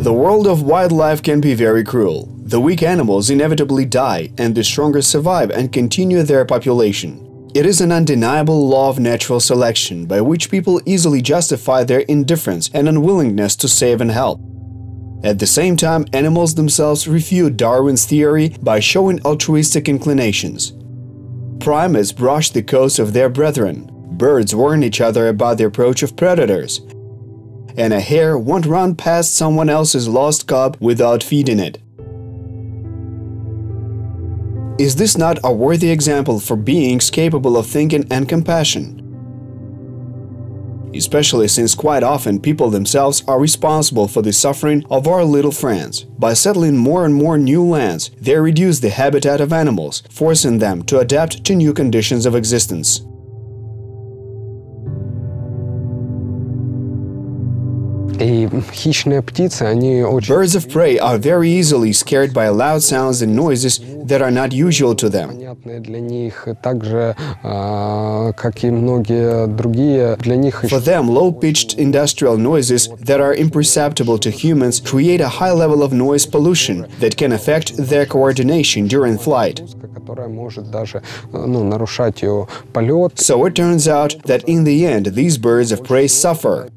The world of wildlife can be very cruel. The weak animals inevitably die, and the stronger survive and continue their population. It is an undeniable law of natural selection by which people easily justify their indifference and unwillingness to save and help. At the same time, animals themselves refute Darwin's theory by showing altruistic inclinations. Primates brush the coats of their brethren, birds warn each other about the approach of predators, and a hare won't run past someone else's lost cub without feeding it. Is this not a worthy example for beings capable of thinking and compassion? Especially since quite often people themselves are responsible for the suffering of our little friends. By settling more and more new lands, they reduce the habitat of animals, forcing them to adapt to new conditions of existence. Birds of prey are very easily scared by loud sounds and noises that are not usual to them. For them, low-pitched industrial noises that are imperceptible to humans create a high level of noise pollution that can affect their coordination during flight. So it turns out that in the end, these birds of prey suffer.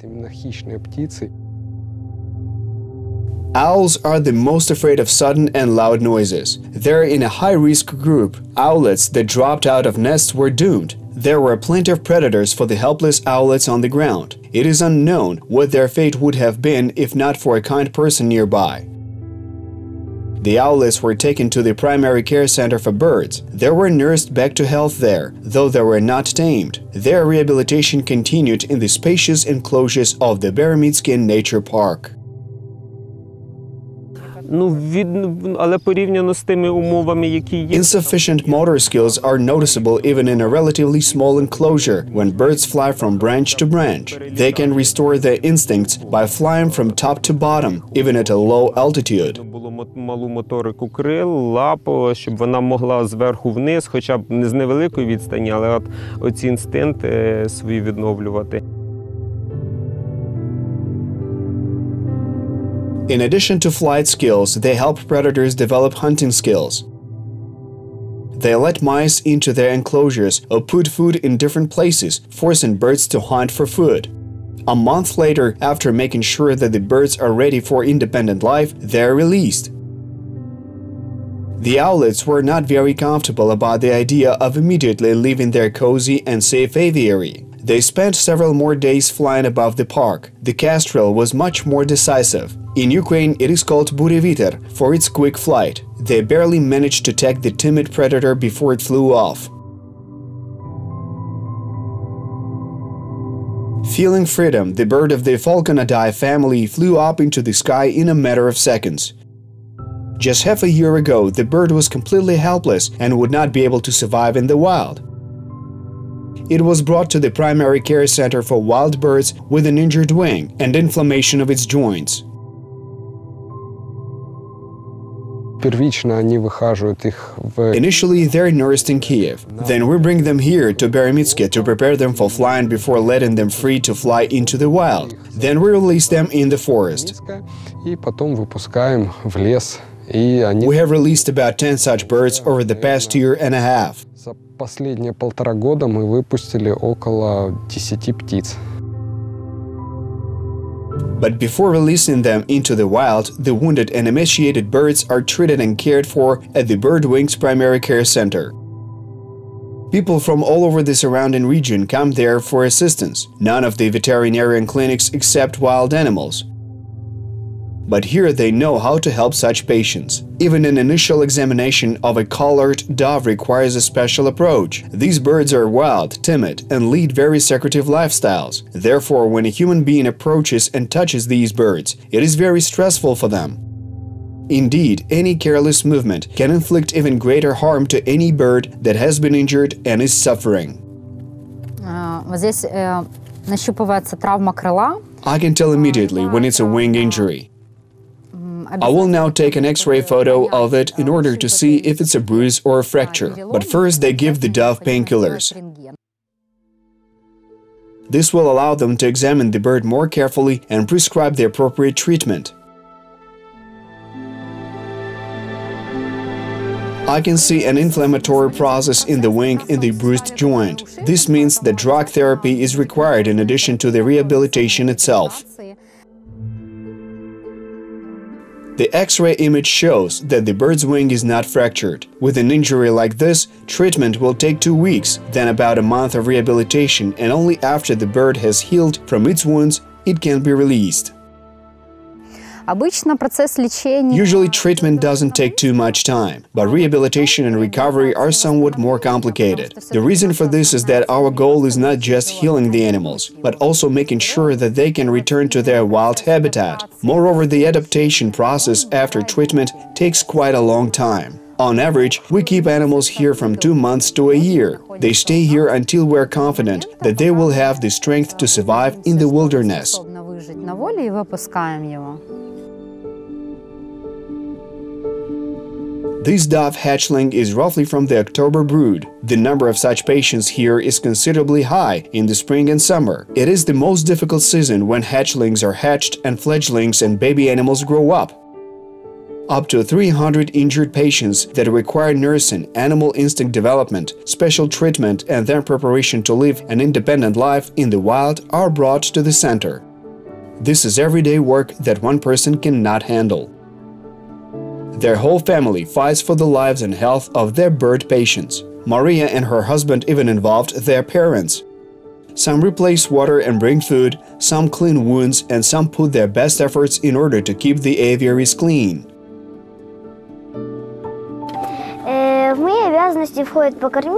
Owls are the most afraid of sudden and loud noises. They're in a high-risk group. Owlets that dropped out of nests were doomed. There were plenty of predators for the helpless owlets on the ground. It is unknown what their fate would have been if not for a kind person nearby. The owlets were taken to the primary care center for birds. They were nursed back to health there, though they were not tamed. Their rehabilitation continued in the spacious enclosures of the Beremitsky Nature Park. Insufficient motor skills are noticeable even in a relatively small enclosure when birds fly from branch to branch. They can restore their instincts by flying from top to bottom, even at a low altitude. Малу моторику крил, лап, щоб вона могла зверху вниз, хоча б не з невеликої відстані, але оці інстинкти свої відновлювати. In addition to flight skills, they help predators develop hunting skills. They let mice into their enclosures or put food in different places, forcing birds to hunt for food. A month later, after making sure that the birds are ready for independent life, they are released. The owlets were not very comfortable about the idea of immediately leaving their cozy and safe aviary. They spent several more days flying above the park. The kestrel was much more decisive. In Ukraine, it is called bureviter for its quick flight. They barely managed to tag the timid predator before it flew off. Feeling freedom, the bird of the falconidae family flew up into the sky in a matter of seconds. Just half a year ago, the bird was completely helpless and would not be able to survive in the wild. It was brought to the primary care center for wild birds with an injured wing and inflammation of its joints. Initially, they're nursed in Kiev. Then we bring them here to Beremitsky to prepare them for flying before letting them free to fly into the wild. Then we release them in the forest. We have released about 10 such birds over the past year and a half. Последние 1,5 года мы выпустили около 10 птиц. But before releasing them into the wild, the wounded and emaciated birds are treated and cared for at the Birdwings Primary Care Center. People from all over the surrounding region come there for assistance, none of the veterinarian clinics except wild animals. But here they know how to help such patients. Even an initial examination of a collared dove requires a special approach. These birds are wild, timid, and lead very secretive lifestyles. Therefore, when a human being approaches and touches these birds, it is very stressful for them. Indeed, any careless movement can inflict even greater harm to any bird that has been injured and is suffering. Здесь нащупывается травма крыла. I can tell immediately when it's a wing injury. I will now take an X-ray photo of it in order to see if it's a bruise or a fracture. But first they give the dove painkillers. This will allow them to examine the bird more carefully and prescribe the appropriate treatment. I can see an inflammatory process in the wing in the bruised joint. This means that drug therapy is required in addition to the rehabilitation itself. The X-ray image shows that the bird's wing is not fractured. With an injury like this, treatment will take 2 weeks, then about a month of rehabilitation, and only after the bird has healed from its wounds, it can be released. Usually treatment doesn't take too much time, but rehabilitation and recovery are somewhat more complicated. The reason for this is that our goal is not just healing the animals, but also making sure that they can return to their wild habitat. Moreover, the adaptation process after treatment takes quite a long time. On average, we keep animals here from 2 months to a year. They stay here until we're confident that they will have the strength to survive in the wilderness. This dove hatchling is roughly from the October brood. The number of such patients here is considerably high in the spring and summer. It is the most difficult season when hatchlings are hatched and fledglings and baby animals grow up. Up to 300 injured patients that require nursing, animal instinct development, special treatment, and then preparation to live an independent life in the wild are brought to the center. This is everyday work that one person cannot handle. Their whole family fights for the lives and health of their bird patients. Maria and her husband even involved their parents. Some replace water and bring food, some clean wounds, and some put their best efforts in order to keep the aviaries clean.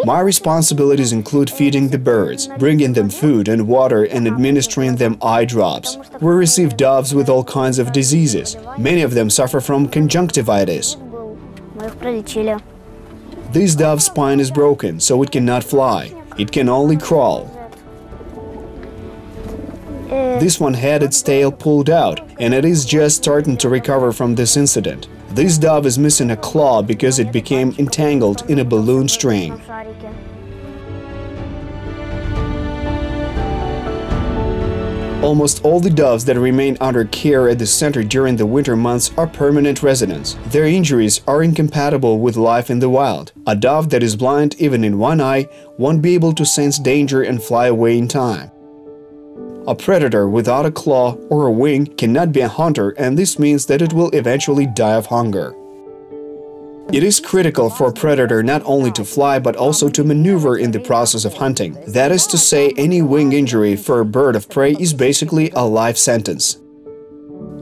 My responsibilities include feeding the birds, bringing them food and water, and administering them eye drops. We receive doves with all kinds of diseases. Many of them suffer from conjunctivitis. This dove's spine is broken, so it cannot fly. It can only crawl. This one had its tail pulled out, and it is just starting to recover from this incident. This dove is missing a claw because it became entangled in a balloon string. Almost all the doves that remain under care at the center during the winter months are permanent residents. Their injuries are incompatible with life in the wild. A dove that is blind even in one eye won't be able to sense danger and fly away in time. A predator without a claw or a wing cannot be a hunter, and this means that it will eventually die of hunger. It is critical for a predator not only to fly but also to maneuver in the process of hunting. That is to say, any wing injury for a bird of prey is basically a life sentence.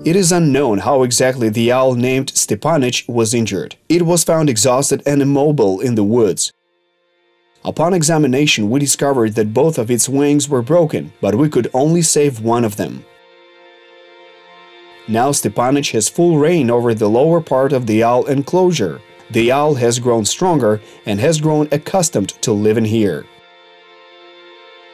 It is unknown how exactly the owl named Stepanich was injured. It was found exhausted and immobile in the woods. Upon examination, we discovered that both of its wings were broken, but we could only save one of them. Now Stepanich has full reign over the lower part of the owl enclosure. The owl has grown stronger and has grown accustomed to living here.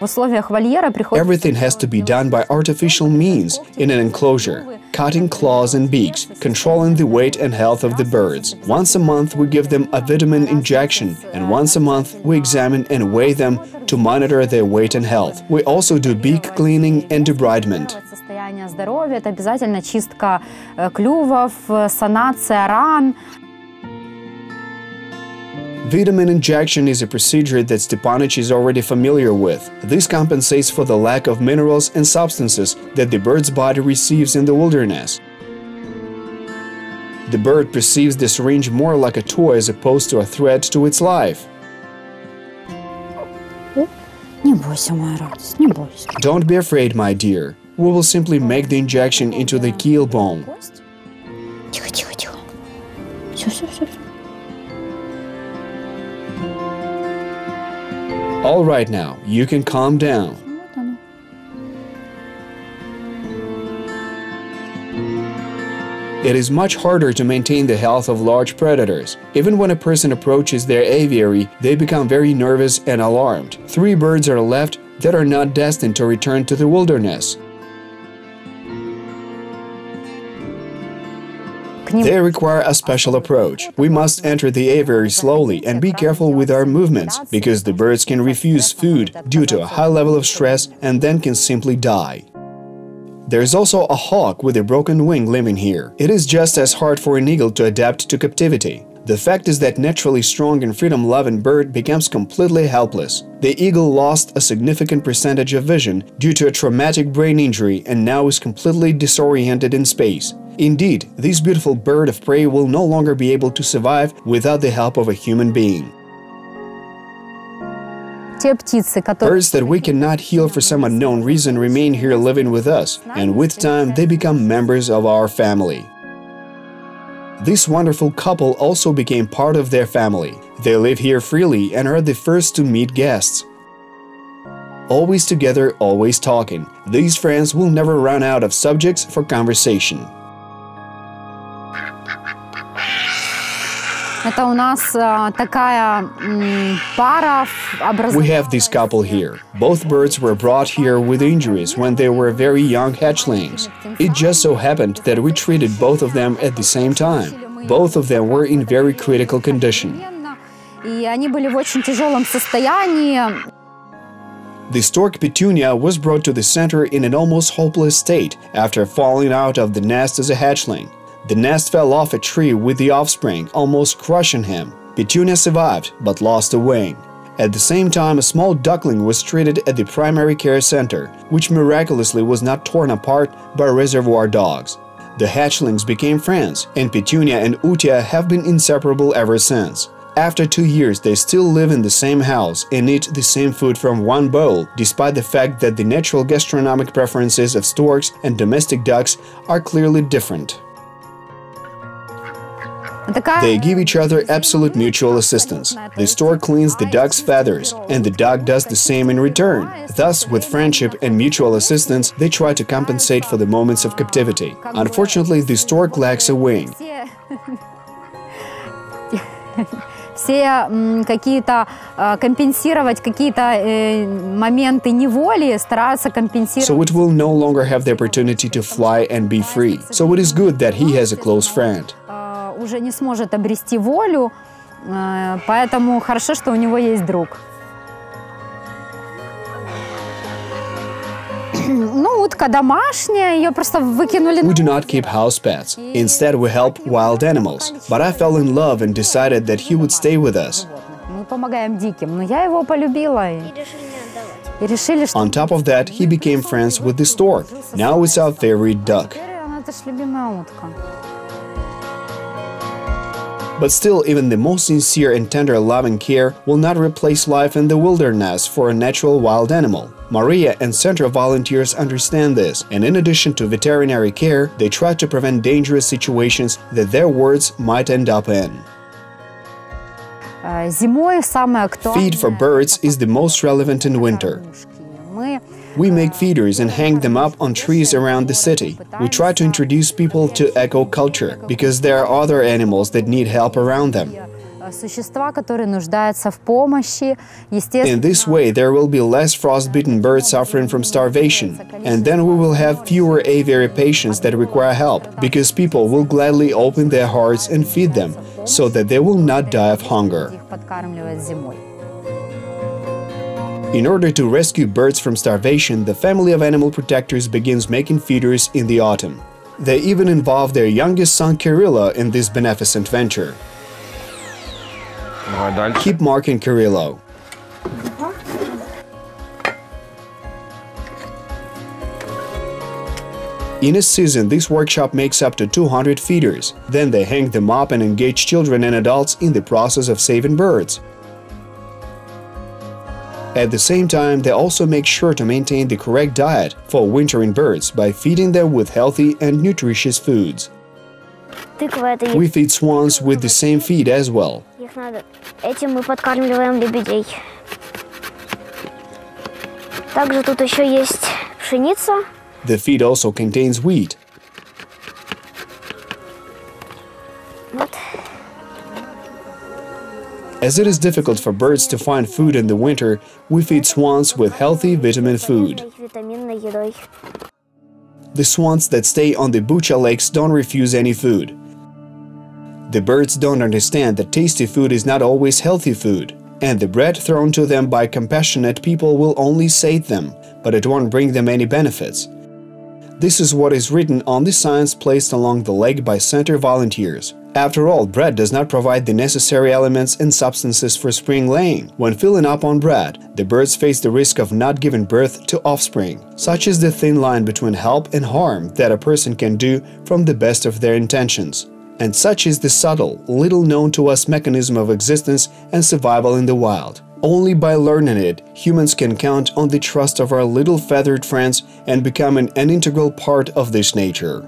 Everything has to be done by artificial means in an enclosure, cutting claws and beaks, controlling the weight and health of the birds. Once a month we give them a vitamin injection, and once a month we examine and weigh them to monitor their weight and health. We also do beak cleaning and debridement. Vitamin injection is a procedure that Stepanich is already familiar with. This compensates for the lack of minerals and substances that the bird's body receives in the wilderness. The bird perceives the syringe more like a toy as opposed to a threat to its life. Don't be afraid, my dear. We will simply make the injection into the keel bone. All right now, you can calm down. It is much harder to maintain the health of large predators. Even when a person approaches their aviary, they become very nervous and alarmed. 3 birds are left that are not destined to return to the wilderness. They require a special approach. We must enter the aviary slowly and be careful with our movements, because the birds can refuse food due to a high level of stress and then can simply die. There is also a hawk with a broken wing living here. It is just as hard for an eagle to adapt to captivity. The fact is that naturally strong and freedom-loving bird becomes completely helpless. The eagle lost a significant percentage of vision due to a traumatic brain injury and now is completely disoriented in space. Indeed, this beautiful bird of prey will no longer be able to survive without the help of a human being. Birds that we cannot heal for some unknown reason remain here living with us, and with time they become members of our family. This wonderful couple also became part of their family. They live here freely and are the first to meet guests. Always together, always talking, these friends will never run out of subjects for conversation. We have this couple here. Both birds were brought here with injuries when they were very young hatchlings. It just so happened that we treated both of them at the same time. Both of them were in very critical condition. The stork Petunia was brought to the center in an almost hopeless state after falling out of the nest as a hatchling. The nest fell off a tree with the offspring, almost crushing him. Petunia survived, but lost a wing. At the same time, a small duckling was treated at the primary care center, which miraculously was not torn apart by reservoir dogs. The hatchlings became friends, and Petunia and Utia have been inseparable ever since. After 2 years, they still live in the same house and eat the same food from one bowl, despite the fact that the natural gastronomic preferences of storks and domestic ducks are clearly different. They give each other absolute mutual assistance. The stork cleans the duck's feathers, and the duck does the same in return. Thus, with friendship and mutual assistance, they try to compensate for the moments of captivity. Unfortunately, the stork lacks a wing. So it will no longer have the opportunity to fly and be free. So it is good that he has a close friend. Уже не сможет обрести волю, поэтому хорошо, что у него есть друг. Ну, утка домашняя, ее просто выкинули. We do not keep house pets. Instead, we help wild animals. But I fell in love and decided that he would stay with us. Мы помогаем диким, но я его полюбила и решили, что... On top of that, he became friends with the stork. Now it's our favorite duck. Это ж любимая утка. But still, even the most sincere and tender loving care will not replace life in the wilderness for a natural wild animal. Maria and center volunteers understand this, and in addition to veterinary care, they try to prevent dangerous situations that their wards might end up in. Feed for birds is the most relevant in winter. We make feeders and hang them up on trees around the city. We try to introduce people to eco-culture, because there are other animals that need help around them. In this way, there will be less frost-bitten birds suffering from starvation, and then we will have fewer aviary patients that require help, because people will gladly open their hearts and feed them, so that they will not die of hunger. In order to rescue birds from starvation, the family of animal protectors begins making feeders in the autumn. They even involve their youngest son Kirilla in this beneficent venture. Keep marking, Kirillo. In a season, this workshop makes up to 200 feeders. Then they hang them up and engage children and adults in the process of saving birds. At the same time, they also make sure to maintain the correct diet for wintering birds by feeding them with healthy and nutritious foods. We feed swans with the same feed as well. Этим мы подкармливаем лебедей. Также тут еще есть пшеница. The feed also contains wheat. Вот. As it is difficult for birds to find food in the winter, we feed swans with healthy vitamin food. The swans that stay on the Bucha lakes don't refuse any food. The birds don't understand that tasty food is not always healthy food, and the bread thrown to them by compassionate people will only sate them, but it won't bring them any benefits. This is what is written on the signs placed along the lake by center volunteers. After all, bread does not provide the necessary elements and substances for spring laying. When filling up on bread, the birds face the risk of not giving birth to offspring. Such is the thin line between help and harm that a person can do from the best of their intentions. And such is the subtle, little known to us mechanism of existence and survival in the wild. Only by learning it, humans can count on the trust of our little feathered friends and becoming an integral part of this nature.